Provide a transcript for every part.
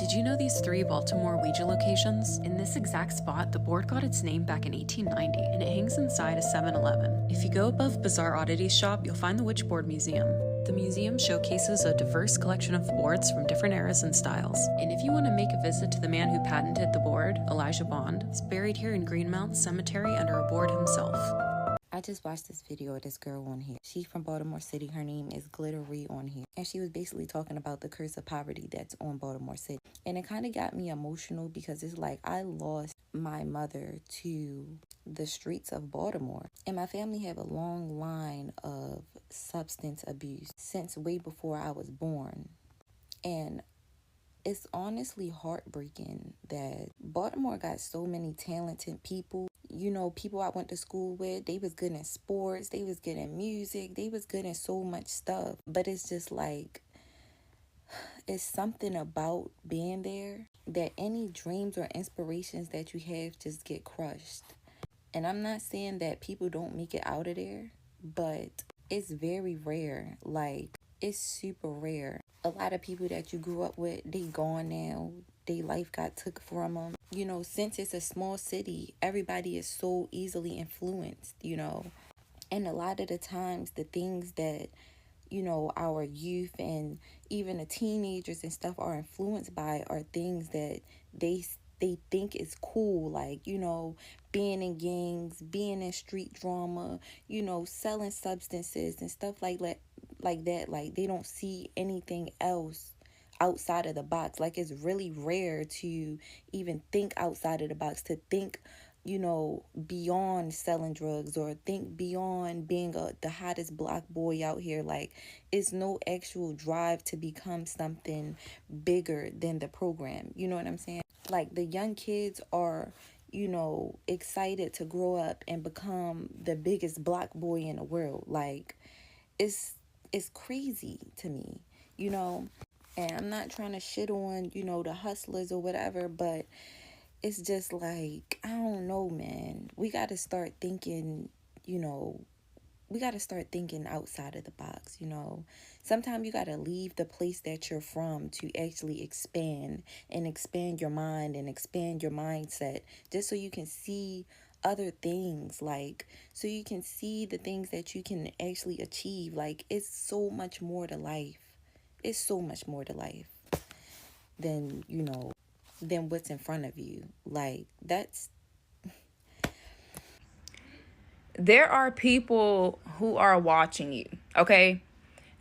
Did you know these 3 Baltimore Ouija locations? In this exact spot, the board got its name back in 1890, and it hangs inside a 7-Eleven. If you go above Bizarre Oddities shop, you'll find the Ouija Board Museum. The museum showcases a diverse collection of boards from different eras and styles. And if you want to make a visit to the man who patented the board, Ouija Board, he's buried here in Greenmount Cemetery under a board himself. I just watched this video of this girl on here. She's from Baltimore City. Her name is Glittery on here. And she was basically talking about the curse of poverty that's on Baltimore City. And it kind of got me emotional because it's like I lost my mother to the streets of Baltimore. And my family have a long line of substance abuse since way before I was born. And it's honestly heartbreaking that Baltimore got so many talented people. You know, people I went to school with, they was good in sports, they was good in music, they was good in so much stuff. But it's just like, it's something about being there that any dreams or inspirations that you have just get crushed. And I'm not saying that people don't make it out of there, but it's very rare. Like, it's super rare. A lot of people that you grew up with, they gone now. Their life got took from them. You know, since it's a small city, everybody is so easily influenced, you know. And a lot of the times, the things that, you know, our youth and even the teenagers and stuff are influenced by are things that they think is cool, like, you know, being in gangs, being in street drama, you know, selling substances and stuff like that. Like they don't see anything else outside of the box. Like, it's really rare to even think outside of the box, to think, you know, beyond selling drugs or think beyond being the hottest block boy out here. Like, it's no actual drive to become something bigger than the program. You know what I'm saying? Like, the young kids are, you know, excited to grow up and become the biggest block boy in the world. Like, it's crazy to me, you know. And I'm not trying to shit on, you know, the hustlers or whatever, but it's just like, I don't know, man. We got to start thinking, you know, we got to start thinking outside of the box, you know. Sometimes you got to leave the place that you're from to actually expand your mind and expand your mindset, just so you can see other things, like, so you can see the things that you can actually achieve. Like, it's so much more to life. It's so much more to life than, you know, than what's in front of you. Like, there are people who are watching you, okay?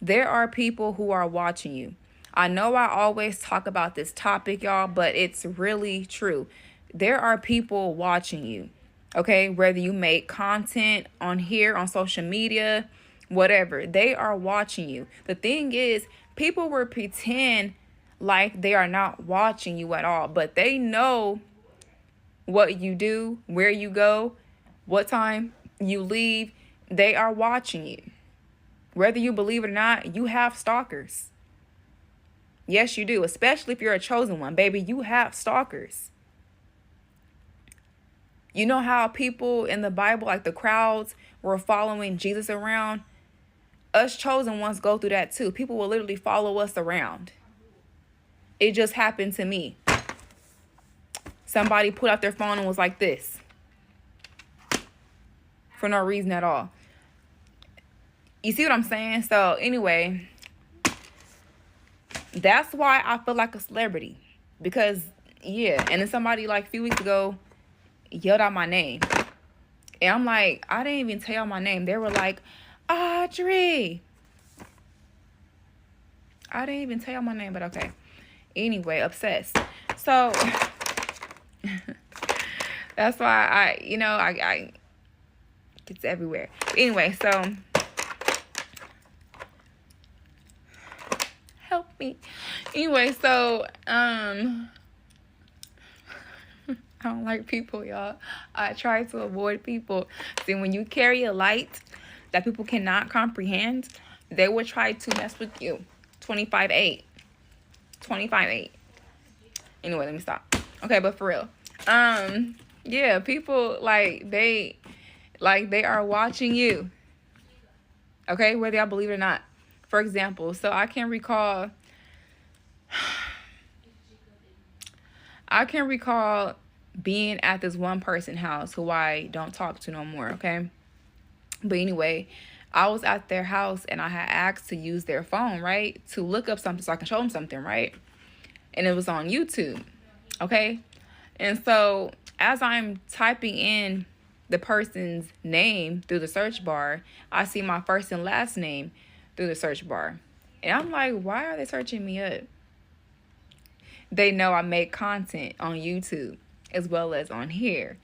There are people who are watching you. I know I always talk about this topic, y'all, but it's really true. There are people watching you, okay? Whether you make content on here, on social media, whatever, they are watching you. The thing is, people will pretend like they are not watching you at all, but they know what you do, where you go, what time you leave. They are watching you. Whether you believe it or not, you have stalkers. Yes, you do, especially if you're a chosen one, baby. You have stalkers. You know how people in the Bible, like the crowds, were following Jesus around? Us chosen ones go through that too. People will literally follow us around. It just happened to me. Somebody put out their phone and was like this. For no reason at all. You see what I'm saying? So anyway, that's why I feel like a celebrity. Because, yeah. And then somebody like a few weeks ago yelled out my name. And I'm like, I didn't even tell y'all my name. They were like, Audrey. I didn't even tell y'all my name, but okay. Anyway, obsessed. So that's why I it's everywhere. Anyway, so help me. Anyway, so I don't like people, y'all. I try to avoid people. See, when you carry a light that people cannot comprehend, they will try to mess with you. 25-8. 25-8. Anyway, let me stop. Okay, but for real. Yeah, people they are watching you. Okay, whether y'all believe it or not. For example, so I can recall I can recall being at this one person's house who I don't talk to no more, okay? But anyway, I was at their house and I had asked to use their phone, right? To look up something so I can show them something, right? And it was on YouTube, okay? And so as I'm typing in the person's name through the search bar, I see my first and last name through the search bar. And I'm like, why are they searching me up? They know I make content on YouTube as well as on here.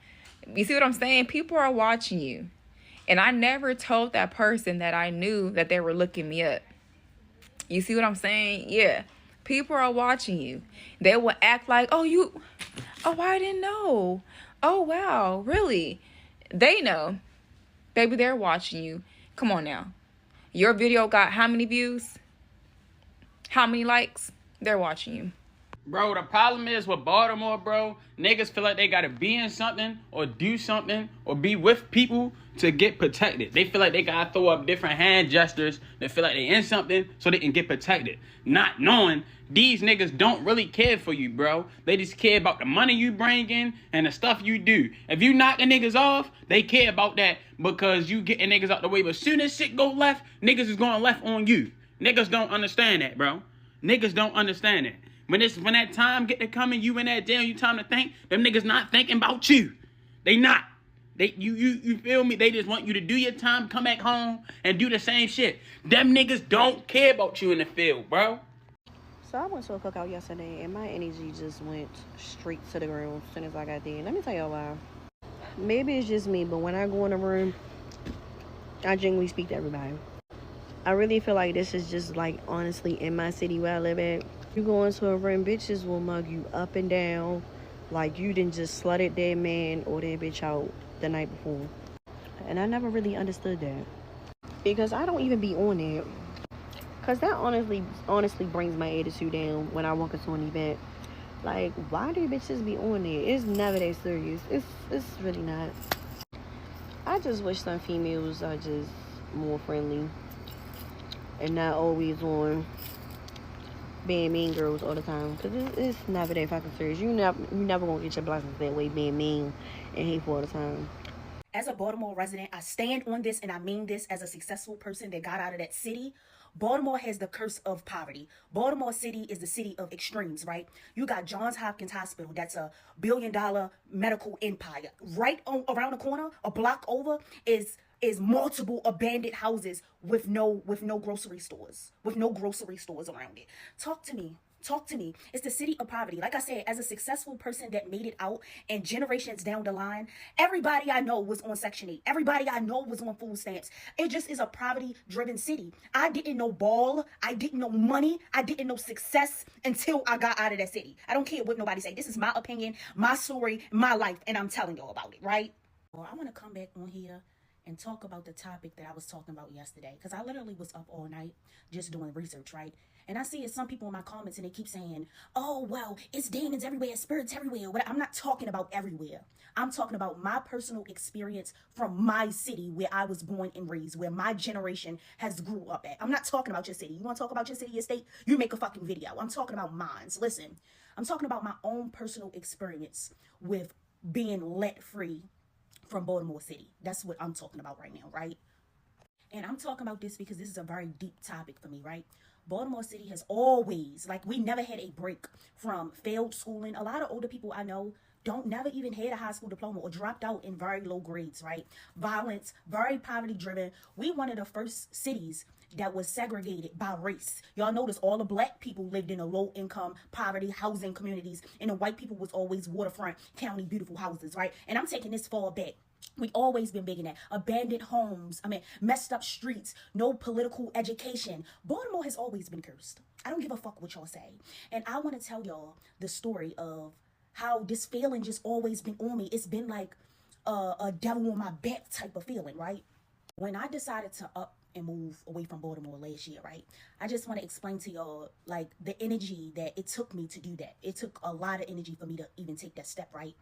You see what I'm saying? People are watching you. And I never told that person that I knew that they were looking me up. You see what I'm saying? Yeah. People are watching you. They will act like, oh, I didn't know. Oh, wow, really? They know. Baby, they're watching you. Come on now. Your video got how many views? How many likes? They're watching you. Bro, the problem is with Baltimore, bro, niggas feel like they gotta be in something or do something or be with people to get protected. They feel like they gotta throw up different hand gestures. They feel like they in something so they can get protected. Not knowing these niggas don't really care for you, bro. They just care about the money you bring in and the stuff you do. If you knocking niggas off, they care about that because you getting niggas out the way. But as soon as shit go left, niggas is going left on you. Niggas don't understand that, bro. Niggas don't understand that. When that time get to coming, you in that jail, you time to think, them niggas not thinking about you. They not. You feel me? They just want you to do your time, come back home, and do the same shit. Them niggas don't care about you in the field, bro. So I went to a cookout yesterday, and my energy just went straight to the ground as soon as I got there. Let me tell y'all why. Maybe it's just me, but when I go in the room, I genuinely speak to everybody. I really feel like this is just like, honestly, in my city where I live at. You go into a room, bitches will mug you up and down like you didn't just slutted their man or their bitch out the night before. And I never really understood that. Because I don't even be on it. Because that honestly brings my attitude down when I walk into an event. Like, why do bitches be on it? It's never that serious. It's really not. I just wish some females are just more friendly. And not always on being mean girls all the time, because it's never that fucking serious. You never gonna get your blessings that way, being mean and hateful all the time. As a Baltimore resident, I stand on this and I mean this as a successful person that got out of that city. Baltimore has the curse of poverty. Baltimore City is the city of extremes, right? You got Johns Hopkins Hospital, that's a $1 billion medical empire. Right around the corner, a block over, is multiple abandoned houses with no grocery stores, around it. Talk to me. It's the city of poverty. Like I said, as a successful person that made it out and generations down the line, everybody I know was on Section 8. Everybody I know was on food stamps. It just is a poverty-driven city. I didn't know ball. I didn't know money. I didn't know success until I got out of that city. I don't care what nobody say. This is my opinion, my story, my life, and I'm telling y'all about it, right? Well, I want to come back on here and talk about the topic that I was talking about yesterday, because I literally was up all night just doing research, right? And I see some people in my comments and they keep saying, oh, well, it's demons everywhere, spirits everywhere. I'm not talking about everywhere. I'm talking about my personal experience from my city where I was born and raised, where my generation has grew up at. I'm not talking about your city. You want to talk about your city, your state? You make a fucking video. I'm talking about mine. Listen, I'm talking about my own personal experience with being let free from Baltimore City. That's what I'm talking about right now, right? And I'm talking about this because this is a very deep topic for me, right? Baltimore City has always, like, we never had a break from failed schooling. A lot of older people I know never even had a high school diploma or dropped out in very low grades, right? Violence, very poverty driven. We one of the first cities that was segregated by race. Y'all notice all the black people lived in a low income poverty housing communities, and the white people was always waterfront county beautiful houses, right? And I'm taking this far back. We always been big in that. Abandoned homes, messed up streets, no political education. Baltimore has always been cursed. I don't give a fuck what y'all say. And I want to tell y'all the story of how this feeling just always been on me. It's been like a devil on my back type of feeling, right? When I decided to up and move away from Baltimore last year, right? I just want to explain to y'all, like, the energy that it took me to do that. It took a lot of energy for me to even take that step, right?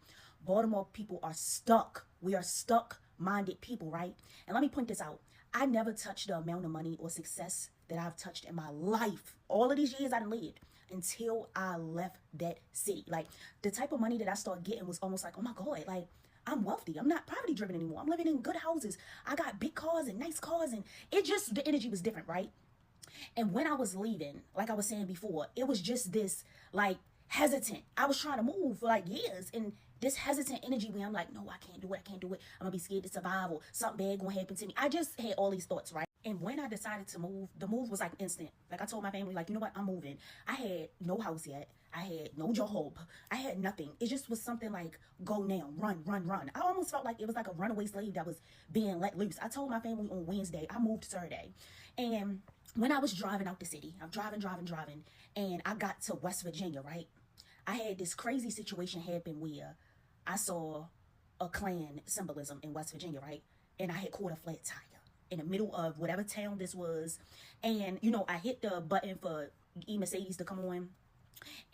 Baltimore people are stuck. We are stuck-minded people, right? And let me point this out. I never touched the amount of money or success that I've touched in my life. All of these years I done lived. until I left that city. Like, the type of money that I started getting was almost like, oh my God, like, I'm wealthy. I'm not poverty driven anymore. I'm living in good houses. I got big cars and nice cars, and it just, the energy was different, right? And when I was leaving, like I was saying before, it was just this, like, hesitant. I was trying to move for like years, and this hesitant energy where I'm like, no, I can't do it. I can't do it. I'm gonna be scared to survive, or something bad gonna happen to me. I just had all these thoughts, right? And when I decided to move, the move was like instant. Like, I told my family, like, you know what, I'm moving. I had no house yet. I had no job. I had nothing. It just was something like, go now, run, run, run. I almost felt like it was like a runaway slave that was being let loose. I told my family on Wednesday, I moved Saturday. And when I was driving out the city, I'm driving, and I got to West Virginia, right? I had this crazy situation happen where I saw a Klan symbolism in West Virginia, right? And I had caught a flat tire in the middle of whatever town this was. And, you know, I hit the button for Mercedes to come on.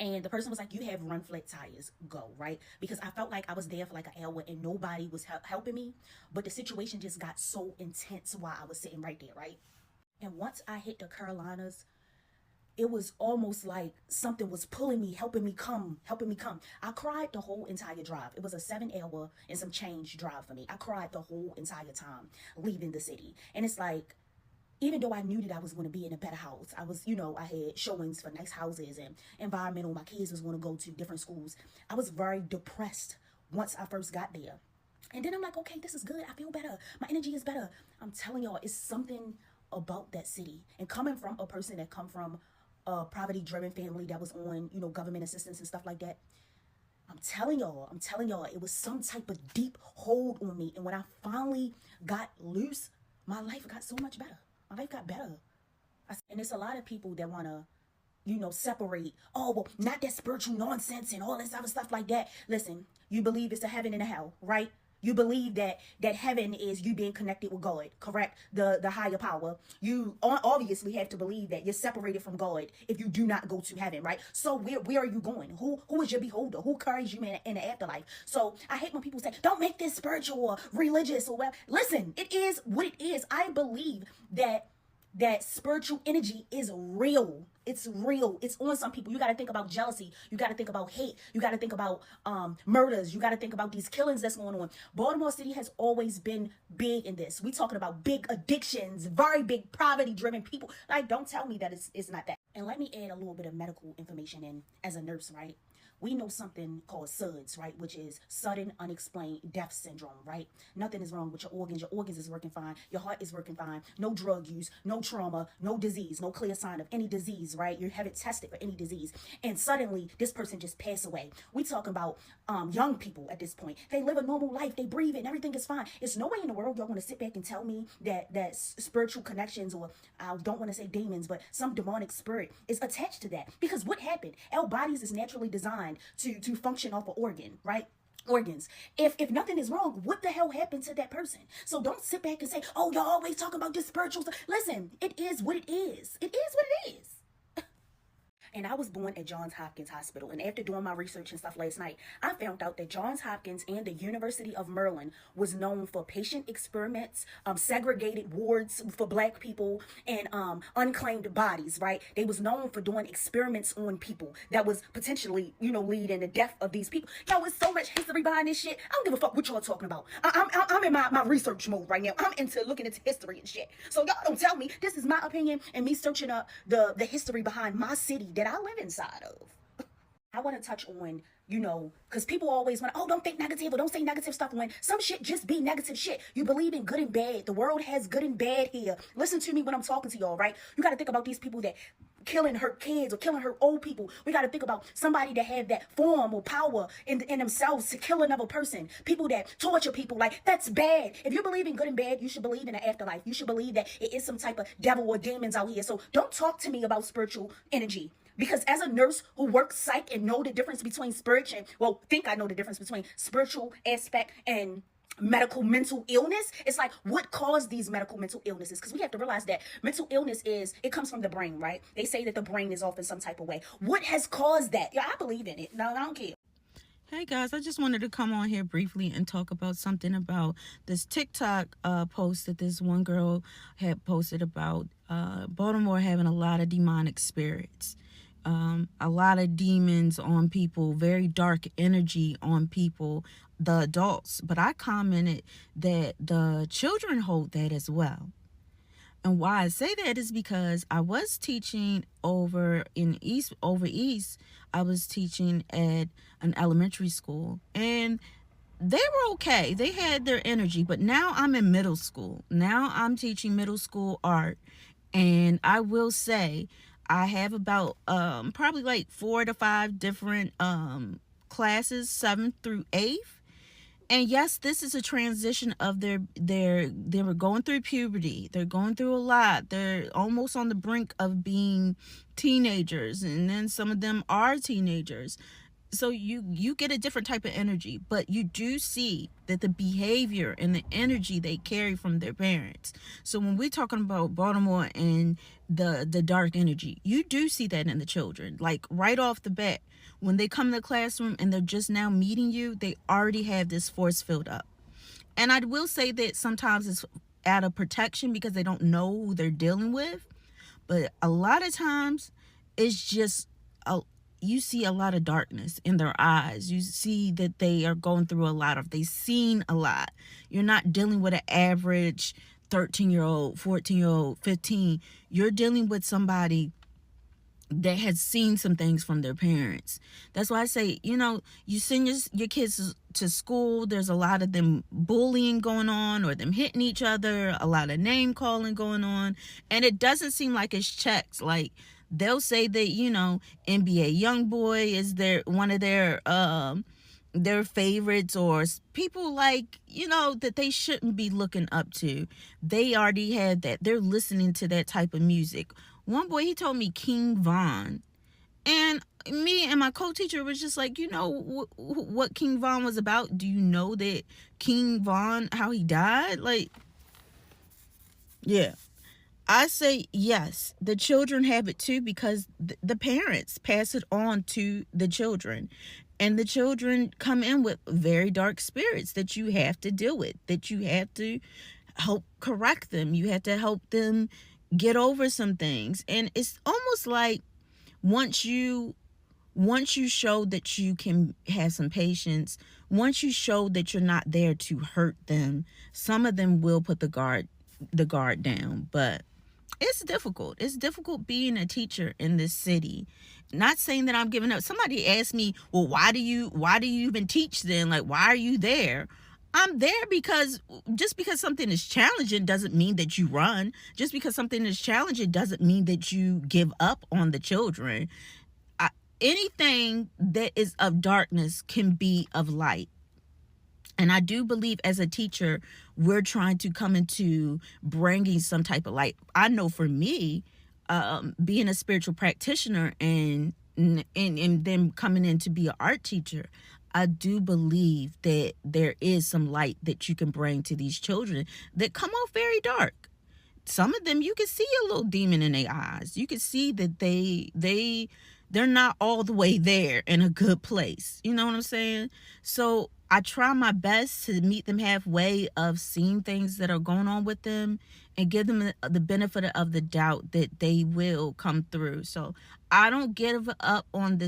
And the person was like, you have run flat tires, go, right? Because I felt like I was there for like an hour and nobody was helping me. But the situation just got so intense while I was sitting right there, right? And once I hit the Carolinas, it was almost like something was pulling me, helping me come. I cried the whole entire drive. It was a 7-hour and some change drive for me. I cried the whole entire time leaving the city. And it's like, even though I knew that I was going to be in a better house, I was, you know, I had showings for nice houses and environmental. My kids was going to go to different schools. I was very depressed once I first got there. And then I'm like, okay, this is good. I feel better. My energy is better. I'm telling y'all, it's something about that city. And coming from a person that come from a poverty-driven family that was on, you know, government assistance and stuff like that, I'm telling y'all, it was some type of deep hold on me. And when I finally got loose, my life got so much better. My life got better. And it's a lot of people that want to, you know, separate. Oh, well, not that spiritual nonsense and all this other stuff like that. Listen, you believe it's a heaven and a hell, right? You believe that heaven is you being connected with God, correct? The higher power. You obviously have to believe that you're separated from God if you do not go to heaven, right? So where are you going? Who is your beholder? Who carries you in the afterlife? So I hate when people say, don't make this spiritual or religious or whatever. Listen, it is what it is. I believe that spiritual energy is real. It's real. It's on some people. You got to think about jealousy. You got to think about hate. You got to think about murders. You got to think about these killings that's going on. Baltimore City has always been big in this. We talking about big addictions, very big poverty-driven people. Like, don't tell me that it's not that. And let me add a little bit of medical information in as a nurse, right? We know something called SUDS, right? Which is sudden unexplained death syndrome, right? Nothing is wrong with your organs. Your organs is working fine. Your heart is working fine. No drug use, no trauma, no disease, no clear sign of any disease, right? You haven't tested for any disease. And suddenly this person just passed away. We talking about young people at this point. They live a normal life. They breathe and everything is fine. It's no way in the world y'all want to sit back and tell me that spiritual connections, or I don't want to say demons, but some demonic spirit is attached to that. Because what happened? Our bodies is naturally designed to function off an organ, right? Organs. If nothing is wrong, what the hell happened to that person? So don't sit back and say, oh, y'all always talk about this spiritual stuff. Listen, it is what it is. It is what it is. And I was born at Johns Hopkins Hospital. And after doing my research and stuff last night, I found out that Johns Hopkins and the University of Maryland was known for patient experiments, segregated wards for Black people, and unclaimed bodies, right? They was known for doing experiments on people that was potentially, you know, leading the death of these people. Yo, it's so much history behind this shit. I don't give a fuck what y'all talking about. I'm in my research mode right now. I'm into looking into history and shit. So y'all don't tell me. This is my opinion and me searching up the history behind my city that I live inside of. I want to touch on, you know, because people always want to, oh, don't think negative or don't say negative stuff, when some shit just be negative shit. You believe in good and bad. The world has good and bad here. Listen to me when I'm talking to y'all, right? You got to think about these people that killing hurt kids or killing hurt old people. We got to think about somebody that have that form or power in themselves to kill another person. People that torture people, like, that's bad. If you believe in good and bad, you should believe in the afterlife. You should believe that it is some type of devil or demons out here. So don't talk to me about spiritual energy. Because as a nurse who works psych and know the difference between spiritual, think I know the difference between spiritual aspect and medical mental illness, it's like, what caused these medical mental illnesses? Because we have to realize that mental illness it comes from the brain, right? They say that the brain is off in some type of way. What has caused that? Yeah, I believe in it. No, I don't care. Hey guys, I just wanted to come on here briefly and talk about something about this TikTok post that this one girl had posted about Baltimore having a lot of demonic spirits. a lot of demons on people, very dark energy on people, the adults. But I commented that the children hold that as well. And why I say that is because I was teaching over East. I was teaching at an elementary school, and they were okay. They had their energy. But now I'm in middle school. Now I'm teaching middle school art. And I will say I have about probably like 4 to 5 different classes, 7th through 8th. And yes, this is a transition of they were going through puberty. They're going through a lot. They're almost on the brink of being teenagers, and then some of them are teenagers. So you get a different type of energy, but you do see that the behavior and the energy they carry from their parents. So when we're talking about Baltimore and the dark energy, you do see that in the children. Like right off the bat, when they come to the classroom and they're just now meeting you, they already have this force filled up. And I will say that sometimes it's out of protection because they don't know who they're dealing with. But a lot of times it's just you see a lot of darkness in their eyes. You see that they are going through a lot, they've seen a lot. You're not dealing with an average 13-year-old, 14-year-old, 15. You're dealing with somebody that has seen some things from their parents. That's why I say, you send your kids to school. There's a lot of them bullying going on, or them hitting each other, a lot of name calling going on. And it doesn't seem like it's checked. Like, they'll say that, NBA YoungBoy is one of their favorites, or people like, that they shouldn't be looking up to. They already had that. They're listening to that type of music. One boy, he told me King Von. And me and my co-teacher was just like, what King Von was about? Do you know that King Von, how he died? Like, yeah. I say yes, the children have it too, because the parents pass it on to the children. And the children come in with very dark spirits that you have to deal with, that you have to help correct them. You have to help them get over some things. And it's almost like once you show that you can have some patience, once you show that you're not there to hurt them, some of them will put the guard down. But it's difficult. It's difficult being a teacher in this city. Not saying that I'm giving up. Somebody asked me, well, why do you even teach then? Like, why are you there? I'm there because just because something is challenging doesn't mean that you run. Just because something is challenging doesn't mean that you give up on the children. Anything that is of darkness can be of light. And I do believe as a teacher, we're trying to come into bringing some type of light. I know for me, being a spiritual practitioner and then coming in to be an art teacher, I do believe that there is some light that you can bring to these children that come off very dark. Some of them, you can see a little demon in their eyes. You can see that they're not all the way there in a good place. You know what I'm saying? So I try my best to meet them halfway of seeing things that are going on with them and give them the benefit of the doubt that they will come through. So I don't give up on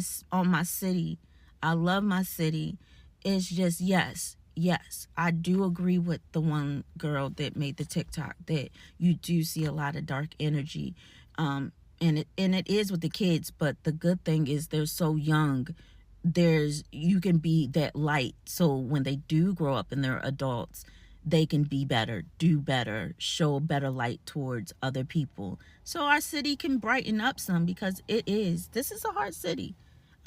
my city. I love my city. It's just, yes, I do agree with the one girl that made the TikTok that you do see a lot of dark energy. And it is with the kids, but the good thing is they're so young. You can be that light, so when they do grow up and they're adults, they can be better, do better, show better light towards other people. So our city can brighten up some, because this is a hard city.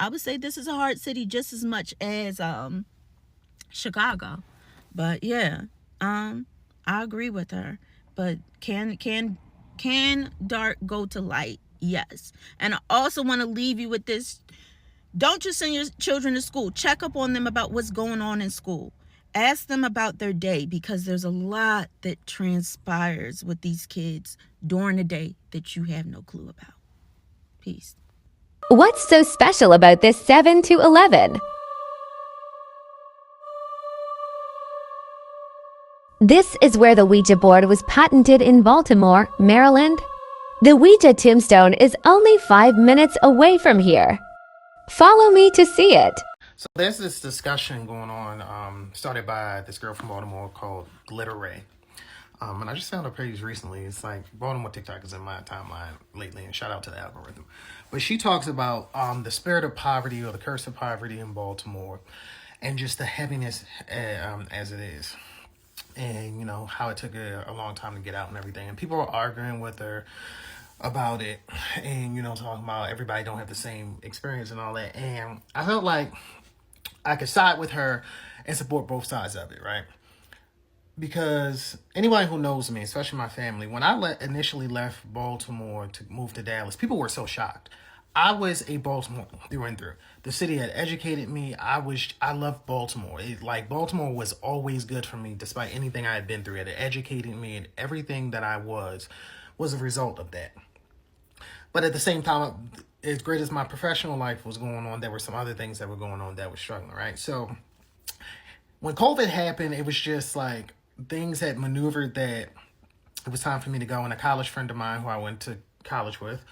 I would say this is a hard city just as much as Chicago. But yeah, I agree with her. But can dark go to light? Yes. And I also want to leave you with this. Don't just send your children to school. Check up on them about what's going on in school. Ask them about their day, because there's a lot that transpires with these kids during the day that you have no clue about. Peace. What's so special about this 7 to 11? This is where the Ouija board was patented in Baltimore, Maryland. The Ouija tombstone is only 5 minutes away from here. Follow me to see it. So there's this discussion going on, started by this girl from Baltimore called Glitter Ray. And I just found her page recently. It's like Baltimore TikTok is in my timeline lately, and shout out to the algorithm. But she talks about the spirit of poverty or the curse of poverty in Baltimore, and just the heaviness as it is, and you know how it took a long time to get out and everything. And people are arguing with her about it, and you know talking about everybody don't have the same experience and all that. And I felt like I could side with her and support both sides of it, right? Because anybody who knows me, especially my family, when I initially left Baltimore to move to Dallas, people were so shocked. I was a Baltimore through and through. The city had educated me. I loved Baltimore. Baltimore was always good for me, despite anything I had been through. It had educated me, and everything that I was a result of that. But at the same time, as great as my professional life was going on, there were some other things that were going on that were struggling, right? So when COVID happened, it was just like things had maneuvered that it was time for me to go. And a college friend of mine who I went to college with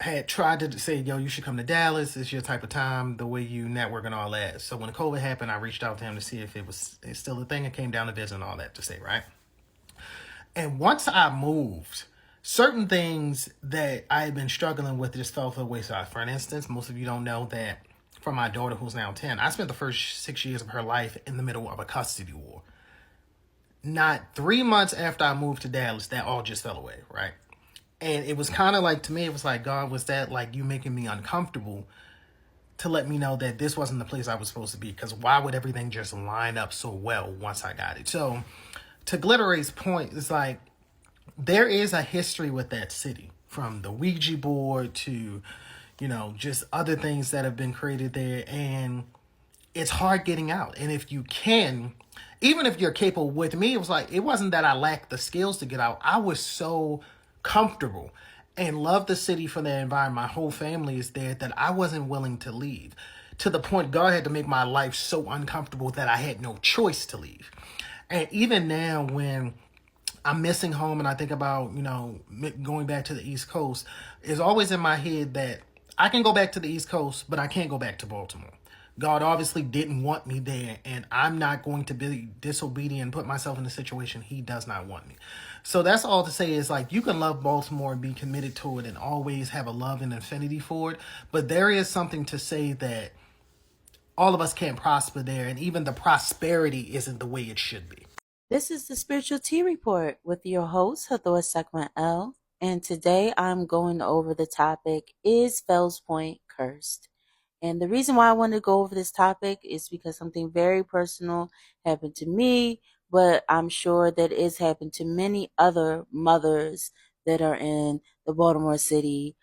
had tried to say, yo, you should come to Dallas. It's your type of time, the way you network and all that. So when COVID happened, I reached out to him to see if it's still a thing. It came down to visit and all that to say, right? And once I moved, certain things that I had been struggling with just fell to the wayside. For instance, most of you don't know that for my daughter, who's now 10, I spent the first 6 years of her life in the middle of a custody war. Not 3 months after I moved to Dallas, that all just fell away, right? And it was kind of like, to me, it was like, God, was that like you making me uncomfortable to let me know that this wasn't the place I was supposed to be? Because why would everything just line up so well once I got it? So to Glitter Ray's point, it's like, there is a history with that city, from the Ouija board to, you know, just other things that have been created there. And it's hard getting out. And if you can, even if you're capable, with me, it was like, it wasn't that I lacked the skills to get out. I was so comfortable and loved the city for their environment. My whole family is there, that I wasn't willing to leave. To the point God had to make my life so uncomfortable that I had no choice to leave. And even now, when I'm missing home and I think about, you know, going back to the East Coast, it's always in my head that I can go back to the East Coast, but I can't go back to Baltimore. God obviously didn't want me there, and I'm not going to be disobedient and put myself in a situation he does not want me. So that's all to say is, like, you can love Baltimore and be committed to it and always have a love and affinity for it, but there is something to say that all of us can't prosper there, and even the prosperity isn't the way it should be. This is the Spiritual Tea Report with your host, Hathor Sekman L. And today I'm going over the topic, is Fells Point cursed? And the reason why I wanted to go over this topic is because something very personal happened to me, but I'm sure that it's happened to many other mothers that are in the Baltimore City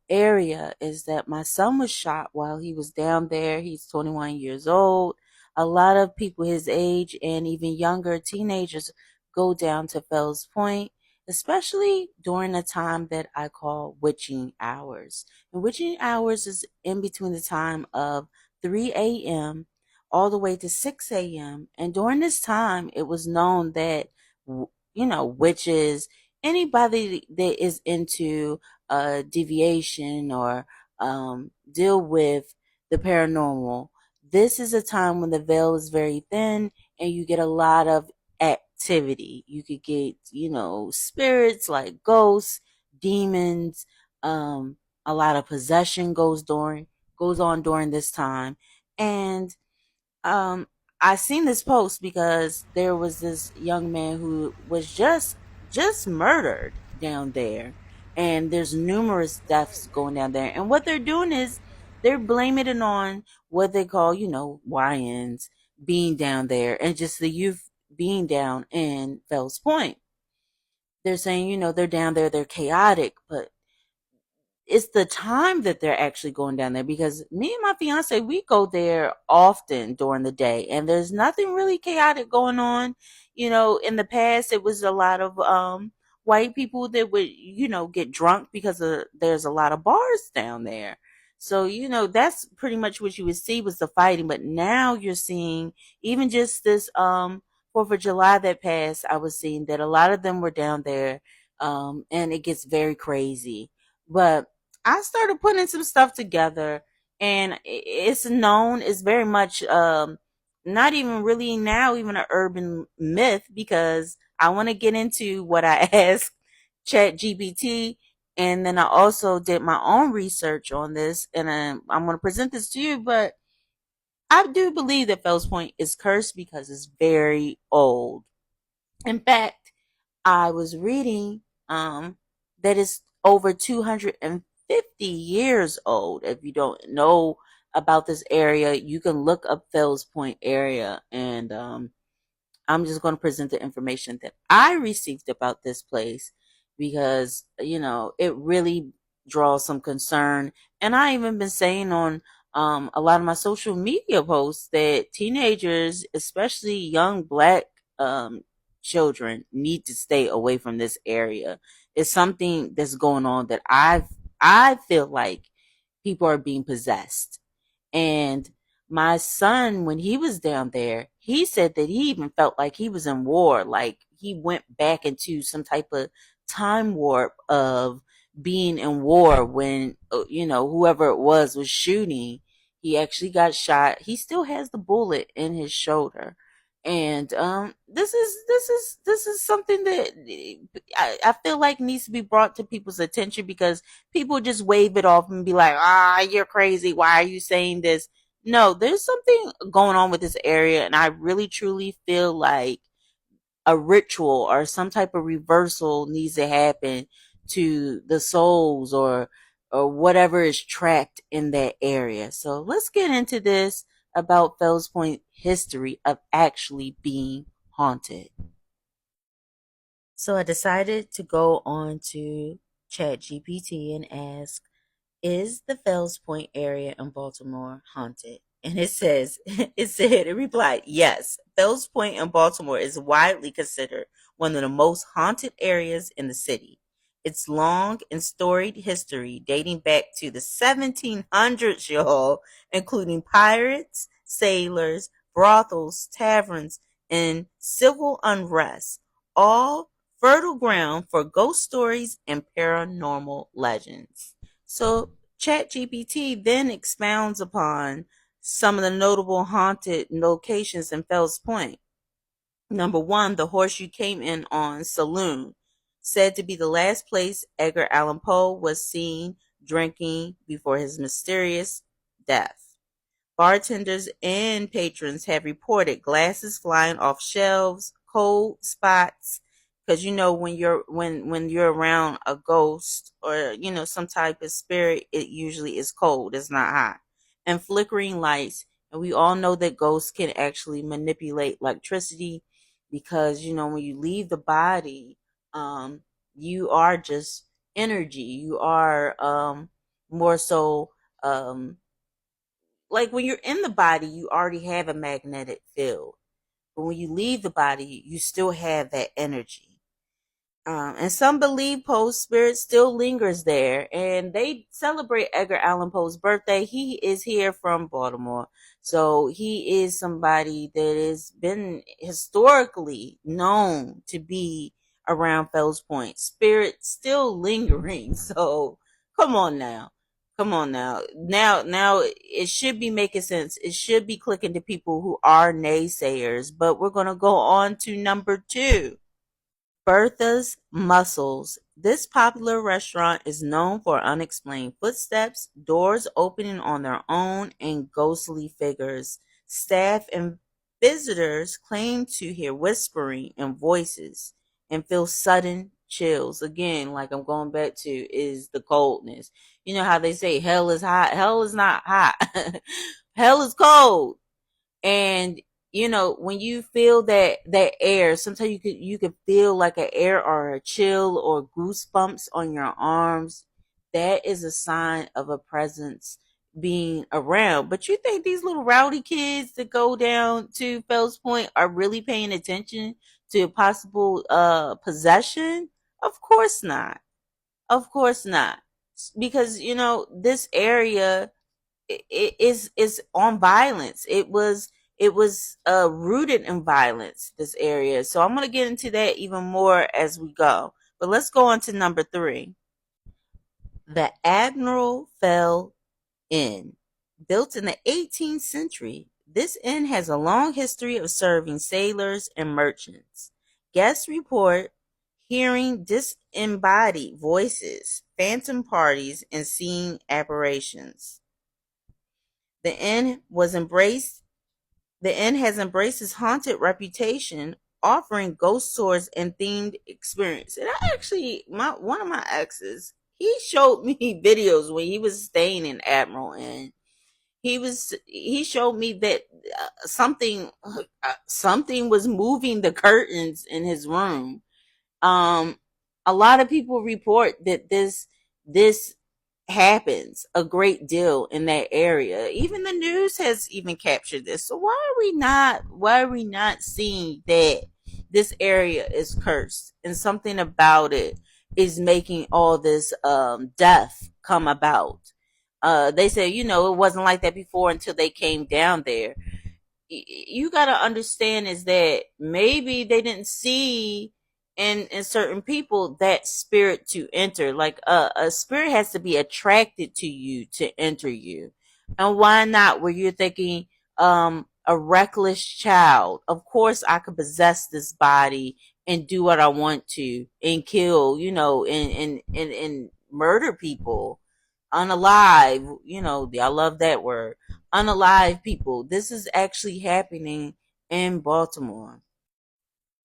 area, is that my son was shot while he was down there. He's 21 years old. A lot of people his age and even younger teenagers go down to Fells Point, especially during a time that I call witching hours. And witching hours is in between the time of 3 a.m. all the way to 6 a.m. And during this time, it was known that, you know, witches, anybody that is into deviation or deal with the paranormal, this is a time when the veil is very thin and you get a lot of activity. You could get, you know, spirits like ghosts, demons, a lot of possession goes on during this time. And I seen this post because there was this young man who was just murdered down there, and there's numerous deaths going down there. And what they're doing is they're blaming it on what they call, you know, YNs being down there and just the youth being down in Fells Point. They're saying, you know, they're down there, they're chaotic, but it's the time that they're actually going down there, because me and my fiance, we go there often during the day and there's nothing really chaotic going on. You know, in the past, it was a lot of white people that would, you know, get drunk because there's a lot of bars down there. So, you know, that's pretty much what you would see was the fighting. But now you're seeing, even just this 4th of July that passed, I was seeing that a lot of them were down there And it gets very crazy. But I started putting some stuff together, and it's known, it's very much not even really now even an urban myth, because I want to get into what I asked Chat GPT, and then I also did my own research on this, and I'm going to present this to you. But I do believe that Fells Point is cursed because it's very old. In fact, I was reading that it's over 250 years old. If you don't know about this area, you can look up Fells Point area, and I'm just going to present the information that I received about this place, because, it really draws some concern. And I even been saying on a lot of my social media posts that teenagers, especially young black children, need to stay away from this area. It's something that's going on that I feel like people are being possessed. And my son, when he was down there, he said that he even felt like he was in war, like he went back into some type of time warp of being in war when, whoever it was shooting. He actually got shot. He still has the bullet in his shoulder. And this is something that I feel like needs to be brought to people's attention, because people just wave it off and be like, you're crazy. Why are you saying this? No, there's something going on with this area, and I really truly feel like a ritual or some type of reversal needs to happen to the souls, or whatever is trapped in that area. So let's get into this about Fells Point history of actually being haunted. So I decided to go on to ChatGPT and ask, is the Fells Point area in Baltimore haunted? And it replied, yes, Fells Point in Baltimore is widely considered one of the most haunted areas in the city. Its long and storied history dating back to the 1700s, y'all, including pirates, sailors, brothels, taverns, and civil unrest, all fertile ground for ghost stories and paranormal legends. So ChatGPT then expounds upon some of the notable haunted locations in Fells Point. Number one, the Horseshoe Came In On Saloon, said to be the last place Edgar Allan Poe was seen drinking before his mysterious death. Bartenders and patrons have reported glasses flying off shelves, cold spots, because when you're around a ghost or some type of spirit, it usually is cold, it's not hot, and flickering lights. And we all know that ghosts can actually manipulate electricity, because when you leave the body, you are just energy. You are more so like when you're in the body, you already have a magnetic field, but when you leave the body, you still have that energy. And some believe Poe's spirit still lingers there, and they celebrate Edgar Allan Poe's birthday. He is here from Baltimore, so he is somebody that has been historically known to be around Fells Point. Spirit still lingering, so come on now. Come on now. Now it should be making sense. It should be clicking to people who are naysayers, but we're going to go on to number 2. Bertha's Mussels. This popular restaurant is known for unexplained footsteps, doors opening on their own, and ghostly figures. Staff and visitors claim to hear whispering and voices and feel sudden chills. Again, like I'm going back to, is the coldness. You know how they say hell is hot? Hell is not hot. Hell is cold. And when you feel that air, sometimes you could feel like an air or a chill or goosebumps on your arms. That is a sign of a presence being around. But you think these little rowdy kids that go down to Fells Point are really paying attention to a possible possession? Of course not. Of course not. Because this area is on violence. It was rooted in violence, this area. So I'm going to get into that even more as we go. But let's go on to number 3. The Admiral Fell Inn. Built in the 18th century, this inn has a long history of serving sailors and merchants. Guests report hearing disembodied voices, phantom parties, and seeing apparitions. The inn has embraced its haunted reputation, offering ghost tours and themed experience. And I actually, one of my exes, he showed me videos when he was staying in Admiral Inn. He showed me that something was moving the curtains in his room. A lot of people report that this happens a great deal in that area. Even the news has even captured this. So why are we not seeing that this area is cursed and something about it is making all this death come about? They say, it wasn't like that before until they came down there. You got to understand is that maybe they didn't see in certain people that spirit to enter. Like a spirit has to be attracted to you to enter you. And why not where you're thinking a reckless child? Of course I could possess this body and do what I want to and kill, and murder people. Unalive, I love that word. Unalive people. This is actually happening in Baltimore.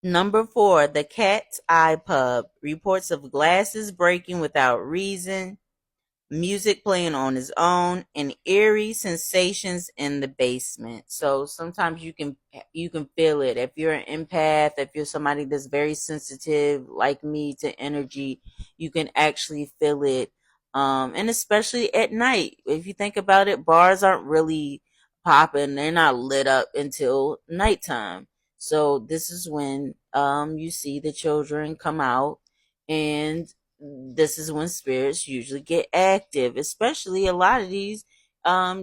Number 4, the Cat's Eye Pub. Reports of glasses breaking without reason, music playing on its own, and eerie sensations in the basement. So sometimes you can feel it. If you're an empath, if you're somebody that's very sensitive like me to energy, you can actually feel it. And especially at night. If you think about it, bars aren't really popping. They're not lit up until nighttime. So this is when you see the children come out, and this is when spirits usually get active. Especially a lot of these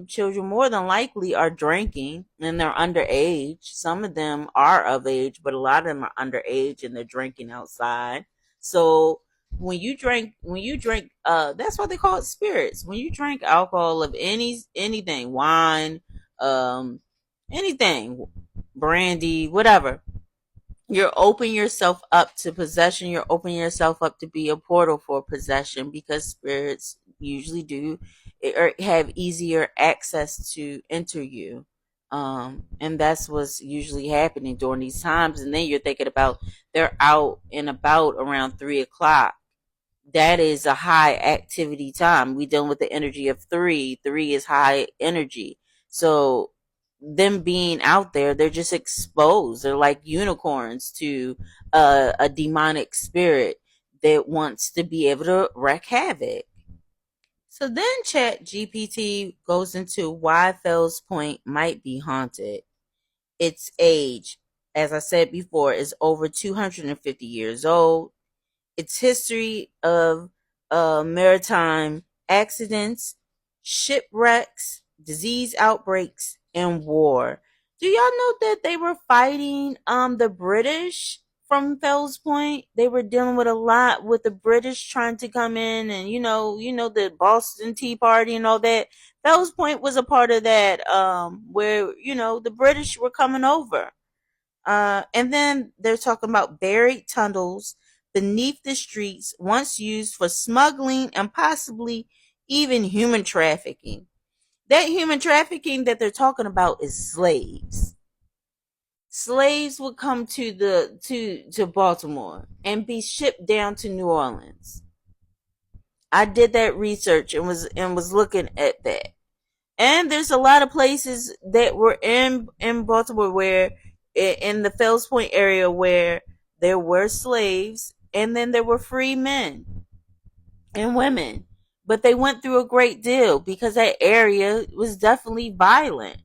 children more than likely are drinking and they're underage. Some of them are of age, but a lot of them are underage and they're drinking outside. So when you drink that's why they call it spirits. When you drink alcohol of anything, wine, anything, brandy, whatever, you're opening yourself up to possession. You're opening yourself up to be a portal for possession, because spirits usually do or have easier access to enter you. And that's what's usually happening during these times. And then you're thinking about they're out and about around 3:00. That is a high activity time. We dealing with the energy of 3. 3 is high energy. So them being out there, they're just exposed. They're like unicorns to a demonic spirit that wants to be able to wreak havoc. So then Chat GPT goes into why Fells Point might be haunted. Its age, as I said before, is over 250 years old. Its history of maritime accidents, shipwrecks, disease outbreaks, and war. Do y'all know that they were fighting the British from Fells Point? They were dealing with a lot with the British trying to come in, and the Boston Tea Party and all that. Fells Point was a part of that, where the British were coming over. And then they're talking about buried tunnels beneath the streets, once used for smuggling and possibly even human trafficking. That human trafficking that they're talking about is slaves. Slaves would come to Baltimore and be shipped down to New Orleans. I did that research and was looking at that. And there's a lot of places that were in Baltimore where in the Fells Point area where there were slaves, and then there were free men and women. But they went through a great deal because that area was definitely violent.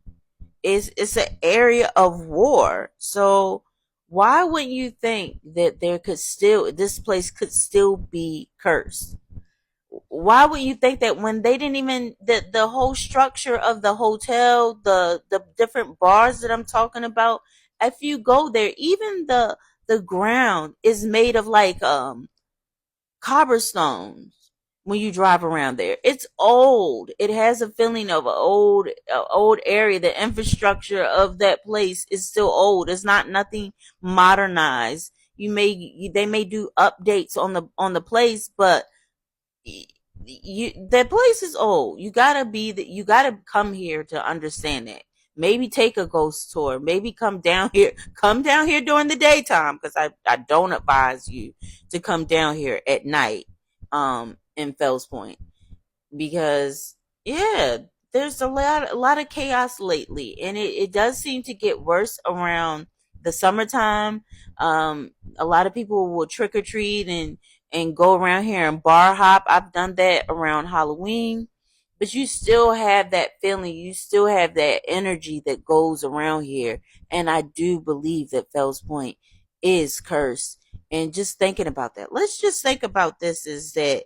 It's an area of war. So why wouldn't you think that this place could still be cursed? Why would you think that when they didn't even the whole structure of the hotel, the different bars that I'm talking about, if you go there, even the ground is made of like cobblestones when you drive around there. It's old. It has a feeling of an old area. The infrastructure of that place is still old. It's not nothing modernized. They may do updates on the place, but that place is old. You gotta come here to understand it. Maybe take a ghost tour. Maybe come down here during the daytime, because I don't advise you to come down here at night in Fells Point, because yeah, there's a lot of chaos lately, and it does seem to get worse around the summertime. A lot of people will trick or treat and go around here and bar hop. I've done that around Halloween, but you still have that feeling. You still have that energy that goes around here, and I do believe that Fells Point is cursed. And just thinking about that, let's just think about this: is that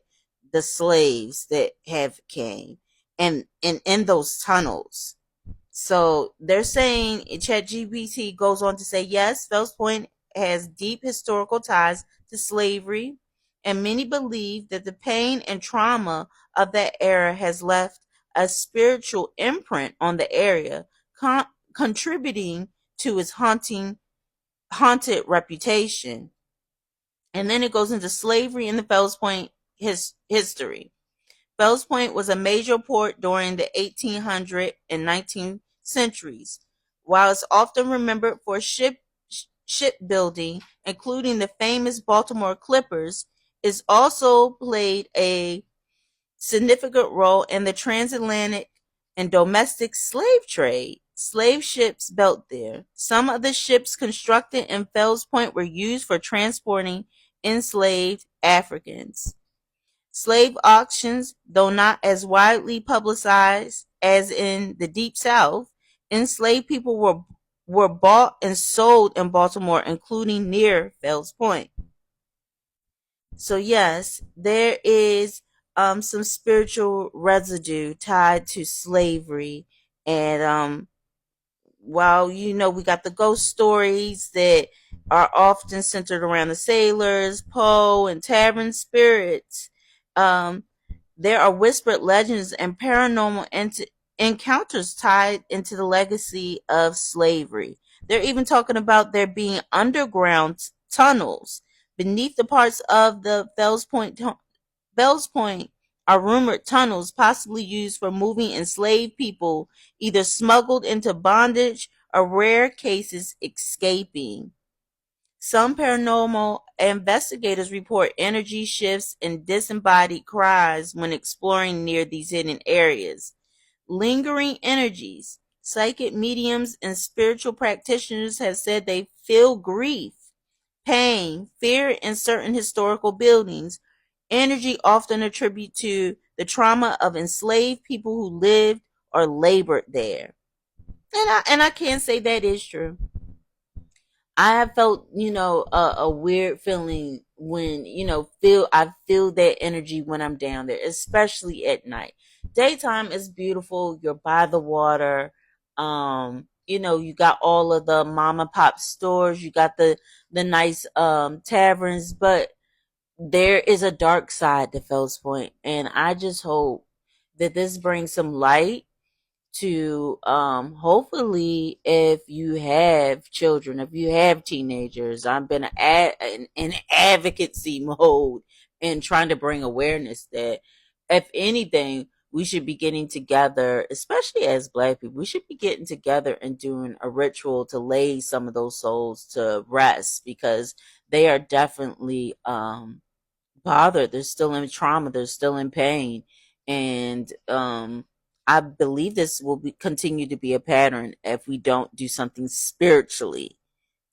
the slaves that have came and in those tunnels. So they're saying, ChatGPT goes on to say, yes, Fells Point has deep historical ties to slavery, and many believe that the pain and trauma of that era has left a spiritual imprint on the area, contributing to its haunted reputation. And then it goes into slavery in the Fells Point history. Fells Point was a major port during the 1800 and 19th centuries. While it's often remembered for shipbuilding, including the famous Baltimore Clippers, it's also played a significant role in the transatlantic and domestic slave trade. Slave ships built there. Some of the ships constructed in Fells Point were used for transporting enslaved Africans. Slave auctions, though not as widely publicized as in the Deep South, enslaved people were bought and sold in Baltimore, including near Fells Point. So yes, there is some spiritual residue tied to slavery, and while we got the ghost stories that are often centered around the sailors, Poe, and tavern spirits, there are whispered legends and paranormal encounters tied into the legacy of slavery. They're even talking about there being underground tunnels beneath the parts of the Fells Point are rumored tunnels possibly used for moving enslaved people, either smuggled into bondage or rare cases escaping. Some paranormal investigators report energy shifts and disembodied cries when exploring near these hidden areas. Lingering energies. Psychic mediums and spiritual practitioners have said they feel grief, pain, fear in certain historical buildings. Energy often attributed to the trauma of enslaved people who lived or labored there. And I can say that is true. I have felt, a weird feeling when, I feel that energy when I'm down there, especially at night. Daytime is beautiful. You're by the water. You got all of the mom and pop stores. You got the nice, taverns, but there is a dark side to Fells Point. And I just hope that this brings some light to hopefully, if you have children, if you have teenagers. I've been in advocacy mode and trying to bring awareness that, if anything, we should be getting together, especially as Black people. We should be getting together and doing a ritual to lay some of those souls to rest, because they are definitely bothered. They're still in trauma. They're still in pain. And I believe this will continue to be a pattern if we don't do something spiritually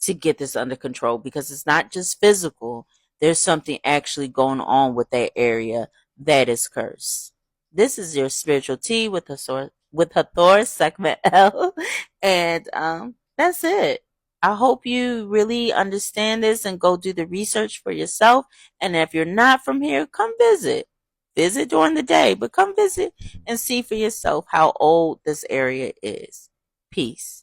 to get this under control, because it's not just physical. There's something actually going on with that area that is cursed. This is your spiritual tea with Hathor segment L, and that's it. I hope you really understand this and go do the research for yourself. And if you're not from here, come visit. Visit during the day, but come visit and see for yourself how old this area is. Peace.